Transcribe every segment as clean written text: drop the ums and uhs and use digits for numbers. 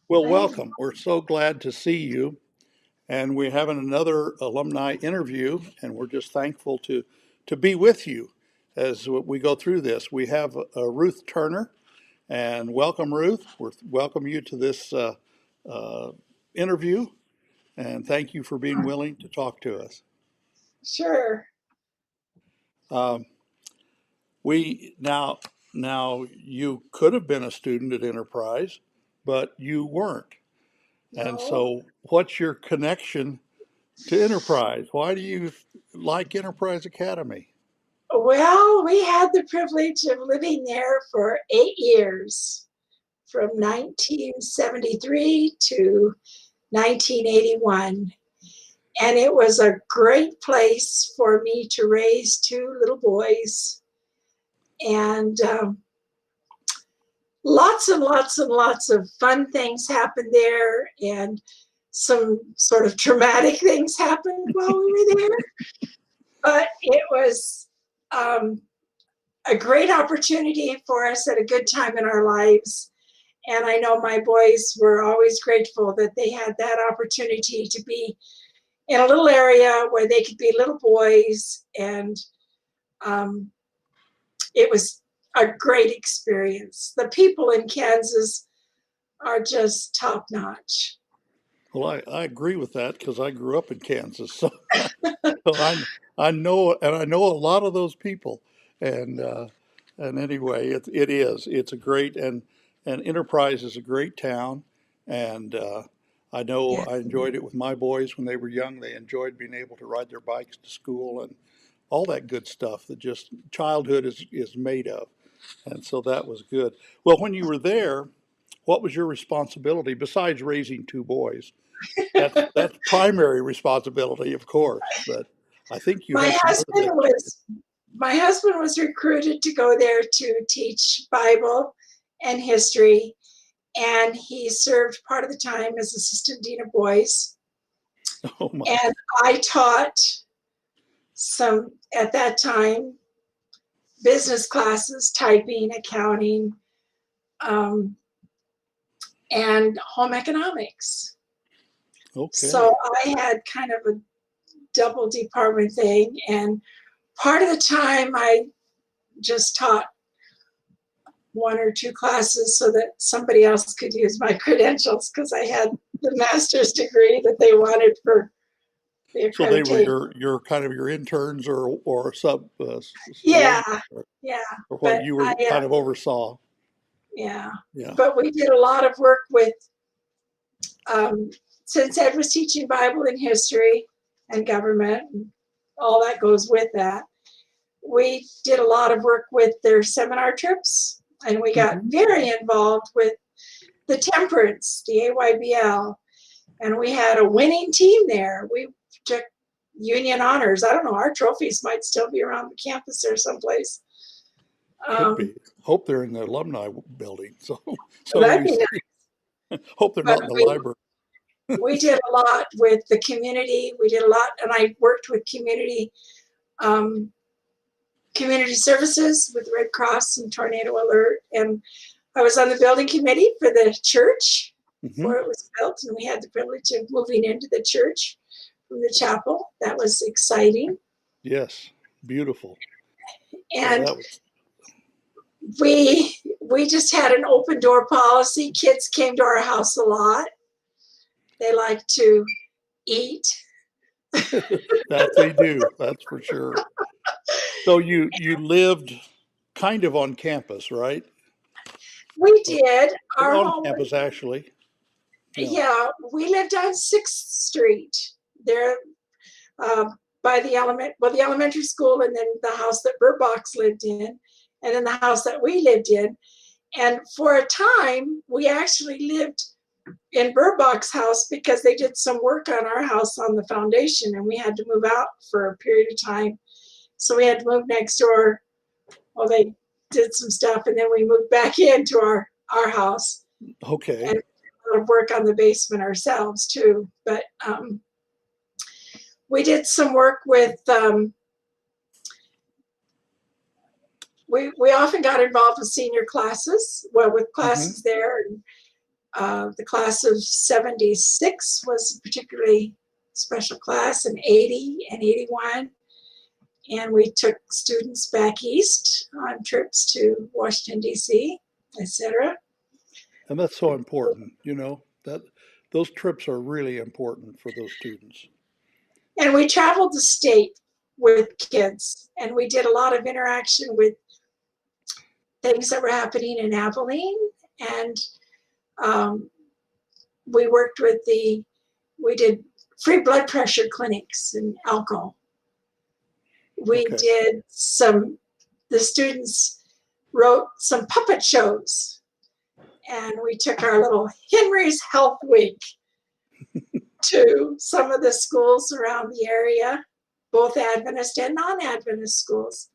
Well, Right. welcome. We're so glad to see you. And we're having another alumni interview, and we're just thankful to be with you as we go through this. We have Ruth Turner, and welcome, Ruth. We welcome you to this uh, interview, and thank you for being willing to talk to us. Sure. Um, we now you could have been a student at Enterprise, but you weren't. And No. so, what's your connection to Enterprise? Why do you like Enterprise Academy? Well, we had the privilege of living there for 8 years, from 1973 to 1981. And it was a great place for me to raise two little boys. And lots and lots and lots of fun things happened there. And some sort of traumatic things happened while we were there. But it was um, a great opportunity for us at a good time in our lives. And I know my boys were always grateful that they had that opportunity to be in a little area where they could be little boys. And um, it was a great experience. The people in Kansas are just top notch. Well, I agree with that because I grew up in Kansas, so, so I know and I know a lot of those people, and anyway, it's a great and Enterprise is a great town, and I know Yeah. I enjoyed it with my boys when they were young. They enjoyed being able to ride their bikes to school and all that good stuff that just childhood is made of. And so that was good. Well, when you were there, what was your responsibility besides raising two boys? That's primary responsibility, of course, but I think you my had some other husband things. was my husband was recruited to go there to teach Bible and history, and he served part of the time as assistant dean of boys. Oh my, And I taught some at that time business classes, typing, accounting, um, and home economics. okay. So I had kind of a double department thing, and part of the time I just taught one or two classes so that somebody else could use my credentials because I had the master's degree that they wanted for the So they were accreditation. your kind of your interns or Yeah, subordinates yeah, or what but you were kind of oversaw. yeah, Yeah. but we did a lot of work with um, since Ed was teaching Bible and history and government, and all that goes with that. We did a lot of work with their seminar trips, and we got Hmm. very involved with the temperance, the AYBL, and we had a winning team there. We took union honors. I don't know, our trophies might still be around the campus or someplace. Could Um, be. Hope they're in the alumni building. So so that'd we be nice. hope they're But not in the library. we did a lot with the community. We did a lot, and I worked with um, community services with Red Cross and Tornado Alert. And I was on the building committee for the church Hmm. before it was built, and we had the privilege of moving into the church from the chapel. That was exciting. Yes, beautiful. Well, And that was we just had an open door policy. Kids came to our house a lot. They like to eat. that they do. That's for sure. So you lived kind of on campus, right? We Or did. Our on home was, campus actually. Yeah. yeah, we lived on 6th Street there, by the elementary school, and then the house that Bert Box lived in, and then the house that we lived in. And for a time, we actually lived in Burbach's house because they did some work on our house on the foundation, and we had to move out for a period of time. So we had to move next door. Well, they did some stuff, and then we moved back into our house Okay. and a lot of work on the basement ourselves too. But we did some work with. We often got involved with senior classes, well, with Hmm. classes there, and The class of 76 was a particularly special class, and 80 and 81. And we took students back east on trips to Washington, D.C., etc. And that's so important, that those trips are really important for those students. And we traveled the state with kids, and we did a lot of interaction with things that were happening in Abilene. And we worked with we did free blood pressure clinics in Elko. We Okay. did the students wrote some puppet shows, and we took our little Henry's Health Week to some of the schools around the area, both Adventist and non-Adventist schools.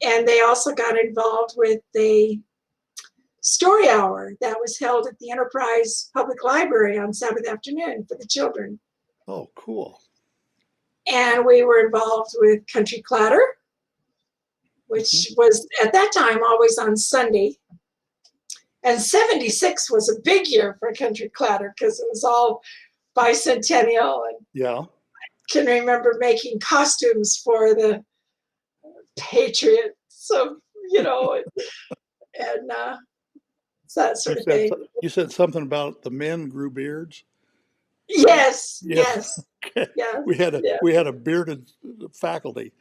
And they also got involved with the story hour that was held at the Enterprise Public Library on Sabbath afternoon for the children. Oh, cool. And we were involved with Country Clatter, which was at that time always on Sunday. And 76 was a big year for Country Clatter because it was all bicentennial. And Yeah. I can remember making costumes for the Patriots, so and that sort of thing. You said something about the men grew beards. Yes, Yeah. yes, Okay. yes. We had a bearded faculty.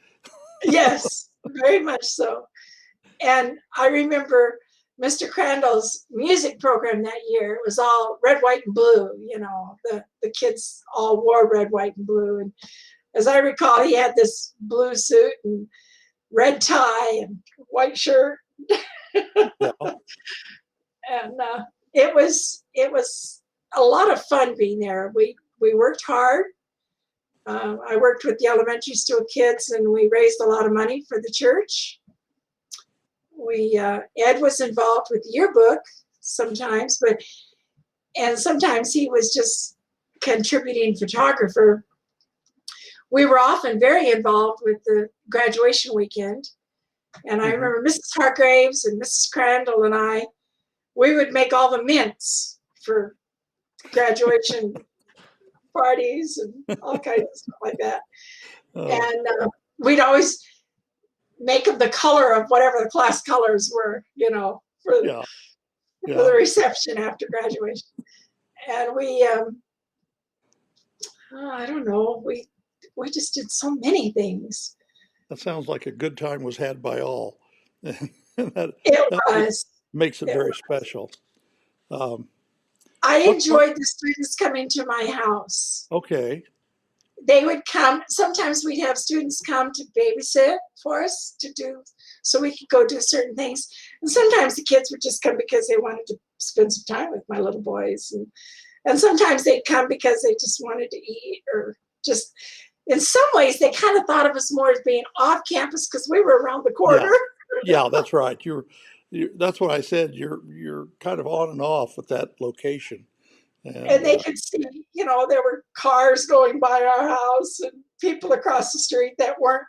Yes, very much so. And I remember Mr. Crandall's music program that year. It was all red, white, and blue. The kids all wore red, white, and blue. And as I recall, he had this blue suit and red tie and white shirt. Yeah. And it was a lot of fun being there. We worked hard. I worked with the elementary school kids, and we raised a lot of money for the church. Ed was involved with the yearbook sometimes, and sometimes he was just contributing photographer. We were often very involved with the graduation weekend. And I remember Mrs. Hargraves and Mrs. Crandall and we would make all the mints for graduation parties and all kinds of stuff like that. And we'd always make them the color of whatever the class colors were, for the reception after graduation. And we, I don't know, we just did so many things. That sounds like a good time was had by all. It was. Makes it very special. I enjoyed the students coming to my house. Okay. They would come. Sometimes we'd have students come to babysit for us so we could go do certain things. And sometimes the kids would just come because they wanted to spend some time with my little boys. And sometimes they'd come because they just wanted to eat, or just, in some ways, they kind of thought of us more as being off campus because we were around the corner. Yeah, that's right. That's what I said. You're kind of on and off with that location. And they could see, there were cars going by our house and people across the street that weren't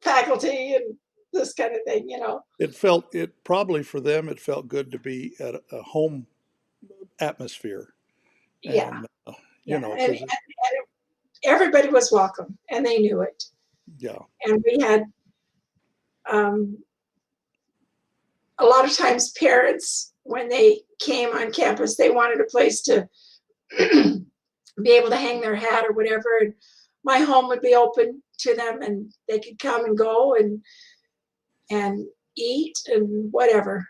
faculty and this kind of thing, It probably for them, it felt good to be at a home atmosphere. Yeah. And, and everybody was welcome, and they knew it. Yeah. And we had a lot of times parents, when they came on campus, they wanted a place to be able to hang their hat or whatever. And my home would be open to them, and they could come and go and eat and whatever.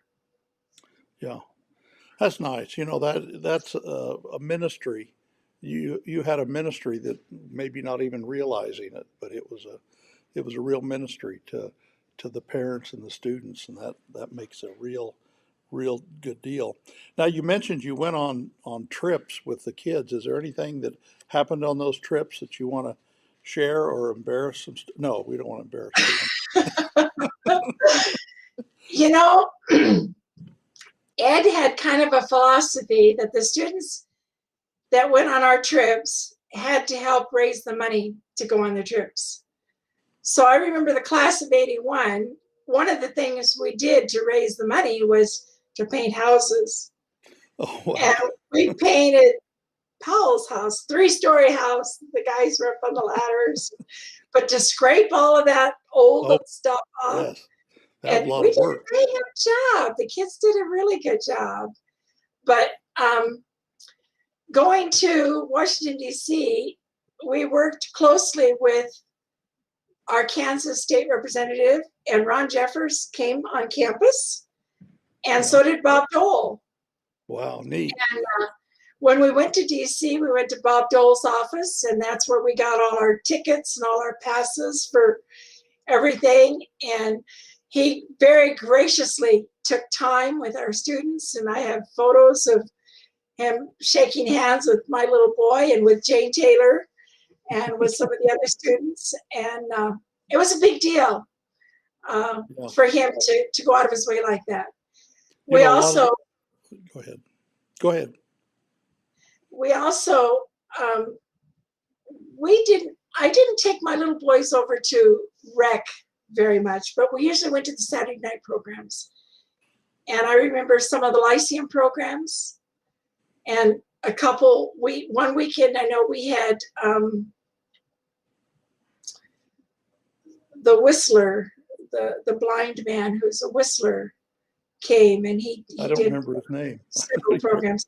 Yeah, that's nice. That's a ministry. You had a ministry that maybe not even realizing it, but it was a real ministry to the parents and the students, and that makes a real good deal. Now, you mentioned you went on trips with the kids. Is there anything that happened on those trips that you want to share or embarrass them? No, we don't want to embarrass them. Ed had kind of a philosophy that the students that went on our trips had to help raise the money to go on the trips. So I remember the class of 81, one of the things we did to raise the money was to paint houses. Oh, wow. And we painted Powell's house, 3-story house. The guys were up on the ladders. But to scrape all of that old Oh, stuff off, yes. That was a and lot we of did a work. very good job. The kids did a really good job. But going to Washington, D.C., we worked closely with our Kansas state representative, and Ron Jeffers came on campus, and Yeah. so did Bob Dole. Wow, neat. And when we went to DC, we went to Bob Dole's office, and that's where we got all our tickets and all our passes for everything. And he very graciously took time with our students, and I have photos of him shaking hands with my little boy and with Jane Taylor and with some of the other students. And it was a big deal Yeah. for him to go out of his way like that. You We know, a lot also, of, go ahead. Go ahead. we also, I didn't take my little boys over to rec very much, but we usually went to the Saturday night programs. And I remember some of the Lyceum programs, and one weekend I know we had the whistler, the blind man who's a whistler came, and he I don't did remember his name. several programs.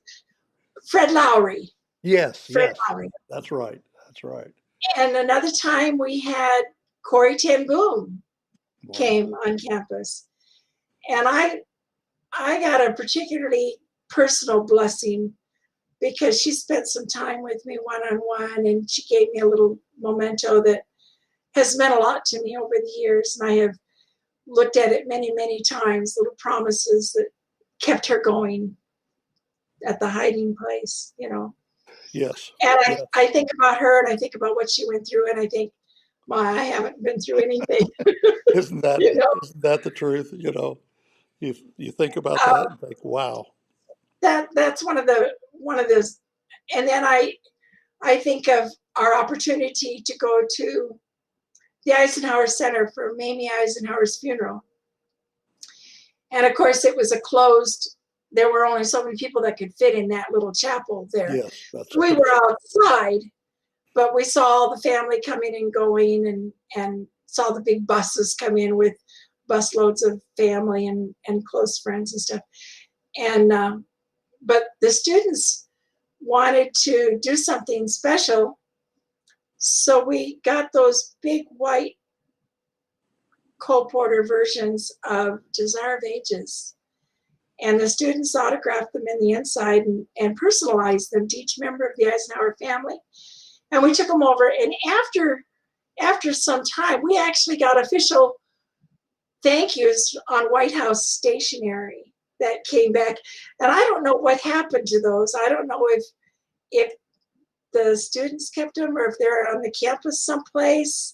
Fred Lowry. Yes, Fred yes. Lowry. That's right. That's right. And another time we had Corey Ten Boom Wow. came on campus. And I got a particularly personal blessing because she spent some time with me one-on-one, and she gave me a little memento that has meant a lot to me over the years. And I have looked at it many, many times, little promises that kept her going at the hiding place, you know. Yes. And Yes. I think about her, and I think about what she went through, and I think, my, I haven't been through anything. Isn't that You know, isn't that the truth? You know, you think about uh, that and think, wow. that's one of those. And then I think of our opportunity to go to the Eisenhower Center for Mamie Eisenhower's funeral. And of course, it was a closed, there were only so many people that could fit in that little chapel there. Yes, that's We true. were outside, but we saw all the family coming and going, and saw the big buses come in with busloads of family and close friends and stuff. And but the students wanted to do something special, so we got those big white Cole Porter versions of Desire of Ages, and the students autographed them in the inside and personalized them to each member of the Eisenhower family. And we took them over, and after some time, we actually got official thank yous on White House stationery that came back. And I don't know what happened to those. I don't know if the students kept them or if they're on the campus someplace.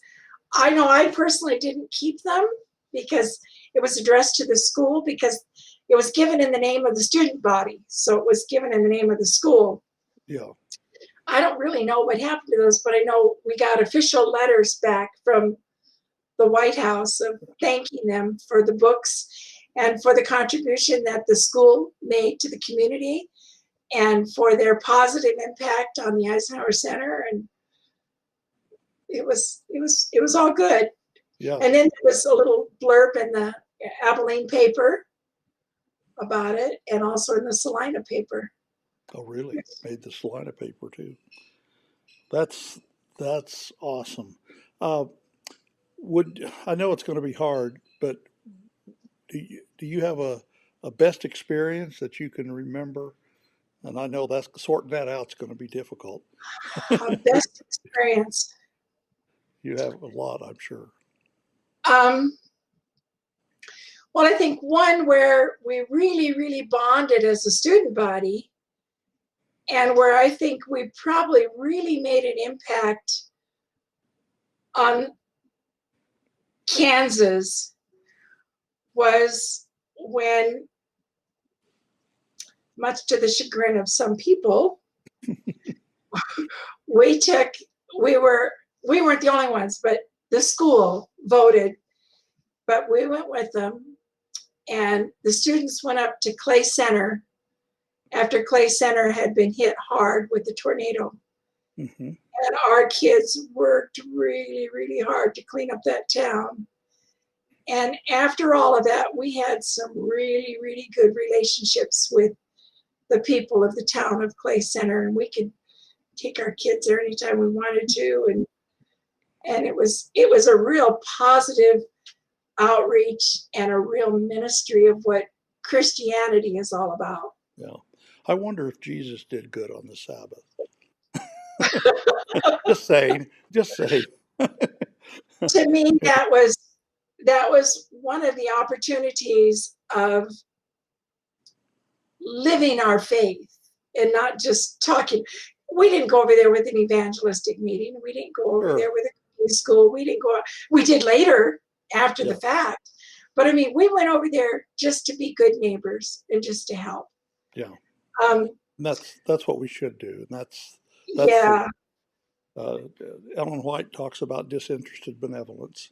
I know I personally didn't keep them because it was addressed to the school, because it was given in the name of the student body. So it was given in the name of the school. Yeah. I don't really know what happened to those, but I know we got official letters back from the White House of thanking them for the books and for the contribution that the school made to the community and for their positive impact on the Eisenhower Center. And it was all good. Yeah. And then there was a little blurb in the Abilene paper about it, and also in the Salina paper. Oh, really? Made the Salina paper too. That's awesome. Uh, I know it's going to be hard, but do you have a best experience that you can remember? And I know that's sorting that out is going to be difficult. Best experience. You have a lot, I'm sure. Well, I think one where we really, really bonded as a student body, and where I think we probably really made an impact on Kansas, was when, much to the chagrin of some people, we weren't the only ones, but the school voted, but we went with them, and the students went up to Clay Center after Clay Center had been hit hard with the tornado. Mm-hmm. And our kids worked really, really hard to clean up that town. And after all of that, we had some really, really good relationships with the people of the town of Clay Center, and we could take our kids there anytime we wanted to. And it was a real positive outreach and a real ministry of what Christianity is all about. Yeah. I wonder if Jesus did good on the Sabbath. Just saying. Just saying. To me, that was one of the opportunities of living our faith and not just talking. We didn't go over there with an evangelistic meeting. We didn't go over Sure. there with a school. We didn't go. We did later after Yeah. the fact. But I mean, we went over there just to be good neighbors and just to help. Yeah. Um, And that's what we should do. And that's yeah, Ellen White talks about disinterested benevolence.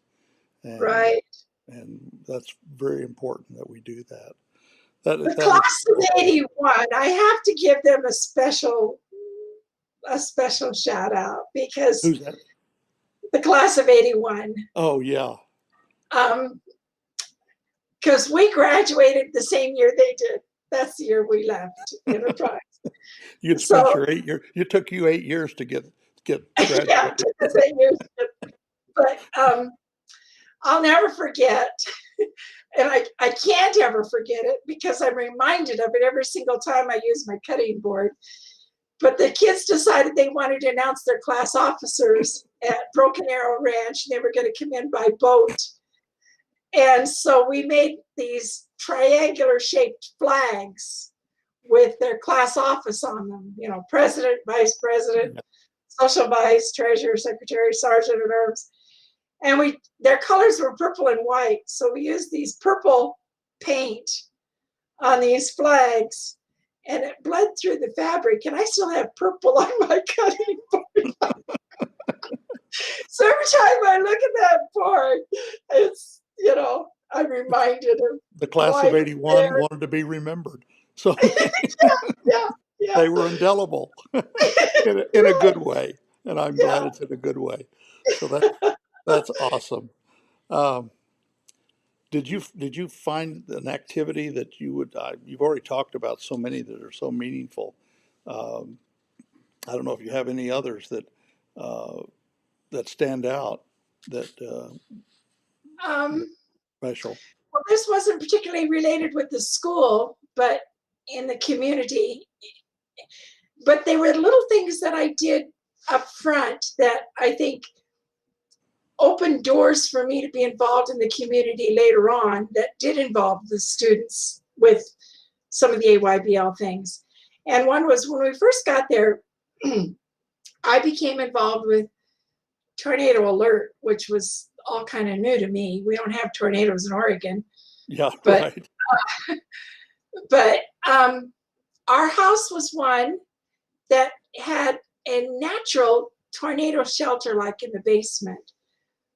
And, right. And that's very important that we do that. The class of 81, I have to give them a special shout out because Who's that? the class of 81. Oh, yeah. Because we graduated the same year they did. That's the year we left Enterprise. You'd spent your 8 years. It took you 8 years to get graduated. Yeah, it took us 8 years. But I'll never forget, and I can't ever forget it because I'm reminded of it every single time I use my cutting board. But the kids decided they wanted to announce their class officers at Broken Arrow Ranch, and they were going to come in by boat. And so we made these triangular shaped flags with their class office on them, you know, president, vice president, social vice, treasurer, secretary, sergeant at arms. And their colors were purple and white. So we used these purple paint on these flags, and it bled through the fabric. And I still have purple on my cutting board. So every time I look at that board, it's, you know, I'm reminded of the class of 81 wanted to be remembered. So yeah. They were indelible in a good way. And I'm glad it's in a good way. So that's awesome. Did you find an activity that you would, you've already talked about so many that are so meaningful. I don't know if you have any others that stand out that special. Well, this wasn't particularly related with the school, but in the community. But they were little things that I did up front that I think opened doors for me to be involved in the community later on that did involve the students with some of the AYBL things. And one was when we first got there, I became involved with Tornado Alert, which was all kind of new to me. We don't have tornadoes in Oregon. Yeah, but, right. But our house was one that had a natural tornado shelter like in the basement.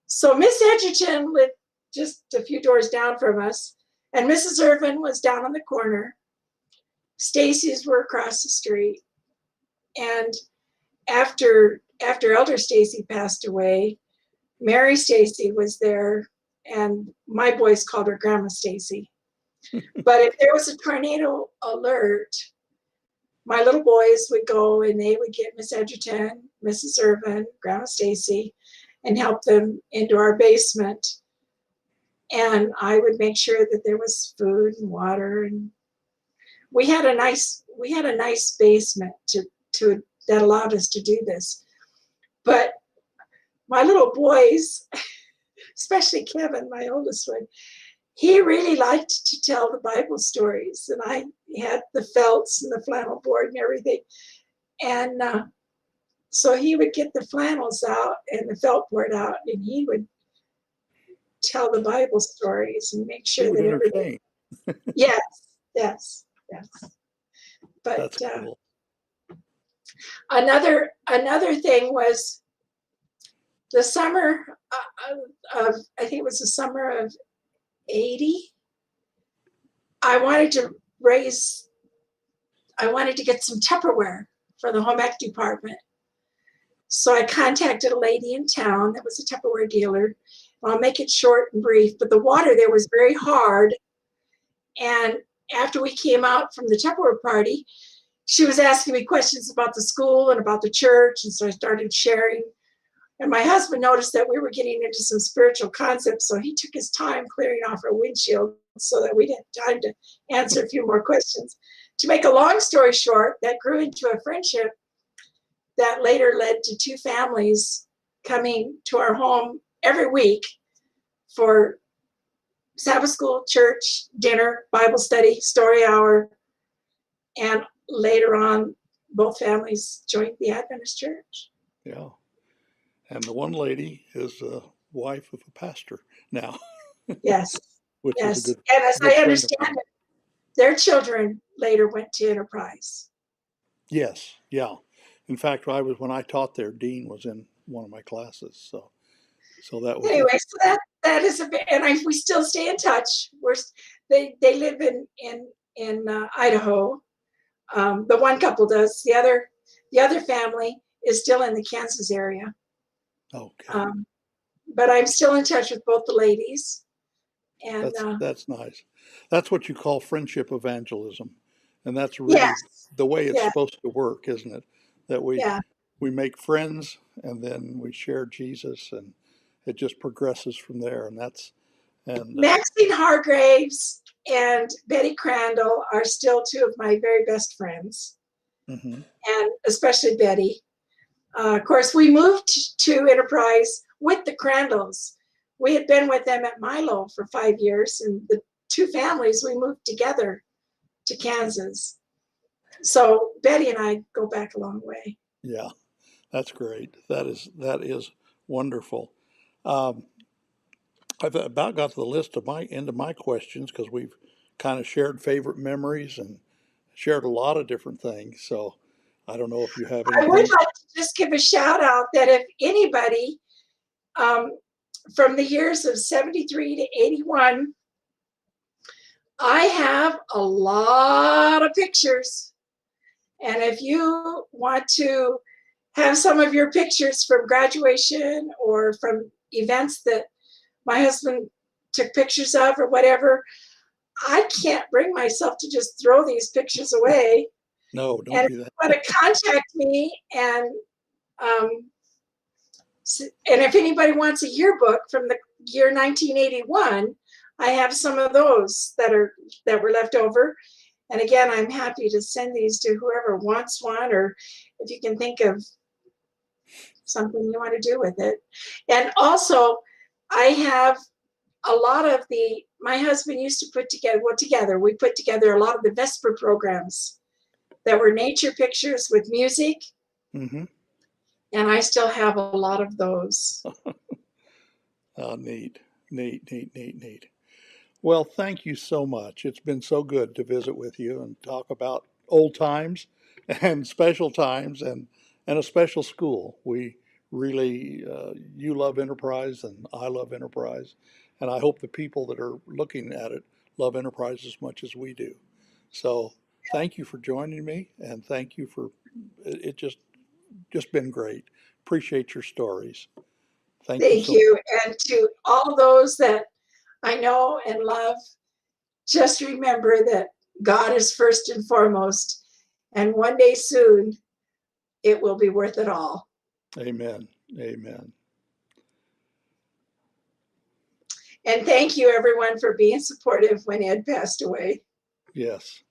So Miss Edgerton lived just a few doors down from us, and Mrs. Irvin was down on the corner. Stacy's were across the street. And after Elder Stacy passed away, Mary Stacy was there, and my boys called her Grandma Stacy. But if there was a tornado alert, my little boys would go and they would get Miss Edgerton, Mrs. Irvin, Grandma Stacy, and help them into our basement. And I would make sure that there was food and water, and we had a nice basement to that allowed us to do this. But my little boys, especially Kevin, my oldest one, he really liked to tell the Bible stories, and I had the felts and the flannel board and everything. And so he would get the flannels out and the felt board out, and he would tell the Bible stories and make sure that everything. Yes. But that's cool. Another thing was the summer of, I think it was the summer of 80. I I wanted to get some Tupperware for the home ec department. So I contacted a lady in town that was a Tupperware dealer. I'll make it short and brief, but the water there was very hard. And after we came out from the Tupperware party, she was asking me questions about the school and about the church. And so I started sharing. And my husband noticed that we were getting into some spiritual concepts. So he took his time clearing off our windshield so that we'd have time to answer a few more questions. To make a long story short, that grew into a friendship that later led to two families coming to our home every week for Sabbath school, church, dinner, Bible study, story hour, and later on, both families joined the Adventist church. Yeah. And the one lady is a wife of a pastor now, Yes, which is a yes. good, And as good I friend of understand mine. it, their children later went to Enterprise. Yes, yeah. In fact, when I taught there, Dean was in one of my classes. So that was Anyway, so that is a bit, and we still stay in touch. They live in Idaho. The one couple does. The other family is still in the Kansas area. okay. But I'm still in touch with both the ladies. And That's nice. That's what you call friendship evangelism, and that's really yes, the way it's yeah, supposed to work, isn't it? That yeah. we make friends and then we share Jesus, and it just progresses from there. And Maxine Hargraves and Betty Crandall are still two of my very best friends, mhm. and especially Betty. Of course, we moved to Enterprise with the Crandalls. We had been with them at Milo for 5 years, and the two families, we moved together to Kansas. So Betty and I go back a long way. Yeah, that's great. That is wonderful. Um, I've about got to the list of my end of my questions because we've kind of shared favorite memories and shared a lot of different things. So I don't know if you have I would anything. like to just give a shout out that if anybody um, from the years of 73 to 81, I have a lot of pictures. And if you want to have some of your pictures from graduation or from events that my husband took pictures of or whatever, I can't bring myself to just throw these pictures away. No, don't And if do you that. want to contact me um, and if anybody wants a yearbook from the year 1981, I have some of those that were left over. And again, I'm happy to send these to whoever wants one, or if you can think of something you want to do with it. And also, I have a lot of my husband used to we put together a lot of the Vesper programs that were nature pictures with music, Hmm. and I still have a lot of those. Neat, neat, neat, neat, neat. Well, thank you so much. It's been so good to visit with you and talk about old times and special times and a special school. We really, you love Enterprise and I love Enterprise. And I hope the people that are looking at it love Enterprise as much as we do. So thank you for joining me and thank you for it just been great. Appreciate your stories. Thank you Thank so you. And to all those that I know and love, just remember that God is first and foremost. And one day soon, it will be worth it all. much. Amen. Amen. And thank you, everyone, for being supportive when Ed passed away. Yes.